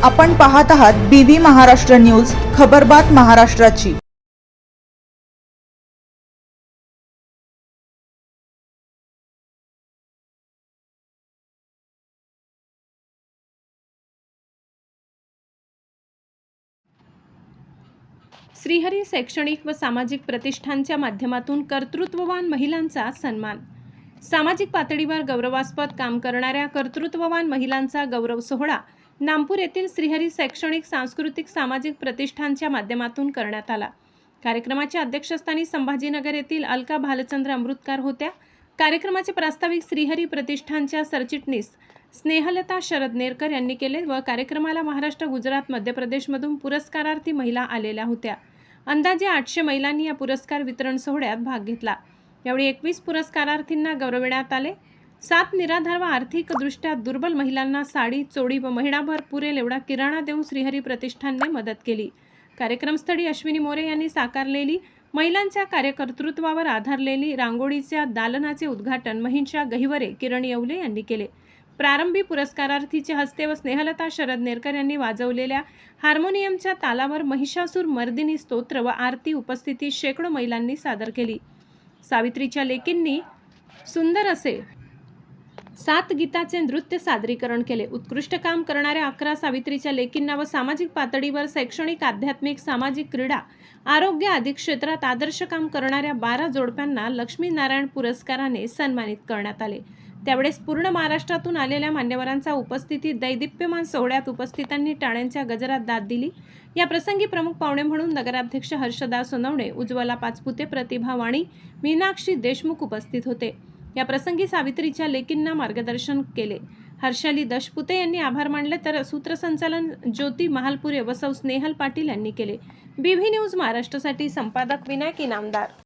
आपण पाहत आहात BV महाराष्ट्र न्यूज, खबरबात महाराष्ट्राची। श्रीहरी शैक्षणिक व सामाजिक प्रतिष्ठानच्या माध्यमातून कर्तृत्ववान महिलांचा सन्मान। सामाजिक पातळीवर गौरवास्पद काम करणाऱ्या कर्तृत्ववान महिलांचा गौरव सोहळा नामपूर येथील श्रीहरी शैक्षणिक सांस्कृतिक सामाजिक प्रतिष्ठानच्या माध्यमातून करण्यात आला। कार्यक्रमाच्या अध्यक्षस्थानी संभाजीनगर येथील अलका भालचंद्र अमृतकार होत्या। कार्यक्रमाचे प्रास्ताविक श्रीहरी प्रतिष्ठानच्या सरचिटणीस स्नेहलता शरद नेरकर यांनी केले व कार्यक्रमाला महाराष्ट्र, गुजरात, मध्य प्रदेशमधून पुरस्कारार्थी महिला आलेल्या होत्या। अंदाजे 800 महिलांनी या पुरस्कार वितरण सोहळ्यात भाग घेतला। यावेळी 21 पुरस्कारार्थींना गौरविण्यात आले। 7 निराधार व आर्थिकदृष्ट्या दुर्बल महिलांना साडी, चोळी व महिनाभर पुरेल एवढा किराणा देऊन श्रीहरी प्रतिष्ठानने मदत केली। कार्यक्रमस्थळी अश्विनी मोरे यांनी साकारलेली महिलांच्या कार्यकर्तृत्वावर आधारलेली रांगोळीच्या दालनाचे उद्घाटन महिषा गहिवरे, किरण येवले यांनी केले। प्रारंभी पुरस्कारार्थीच्या हस्ते व स्नेहलता शरद नेरकर यांनी वाजवलेल्या हार्मोनियमच्या तालावर महिषासूर मर्दिनी स्तोत्र व आरती उपस्थिती शेकडो महिलांनी सादर केली। सावित्रीच्या लेकींनी सुंदर असे 7 गीताचे नृत्य सादरीकरण केले। उत्कृष्ट काम करणाऱ्या 11 सावित्रीच्या लेकींना व सामाजिक पातळीवर शैक्षणिक, आध्यात्मिक, सामाजिक, क्रीडा, आरोग्य आदी क्षेत्रात आदर्श काम करणाऱ्या 12 जोडप्यांना लक्ष्मीनारायण पुरस्काराने सन्मानित करण्यात आले। त्यावेळेस पूर्ण महाराष्ट्रातून आलेल्या मान्यवरांचा उपस्थिती दैदिप्यमान सोहळ्यात उपस्थितांनी टाळ्यांच्या गजरात दाद दिली। या प्रसंगी प्रमुख पाहुणे म्हणून नगराध्यक्ष हर्षदा सोनवणे, उज्ज्वला पाचपुते, प्रतिभा वाणी, मीनाक्षी देशमुख उपस्थित होते। या प्रसंगी सावित्रीच्या लेकींना मार्गदर्शन केले। हर्षाली दशपुते यांनी आभार मानले तर सूत्रसंचालन ज्योती महालपुरे व सौ स्नेहल पाटील यांनी केले। BV न्यूज महाराष्ट्रासाठी संपादक विनायक इनामदार।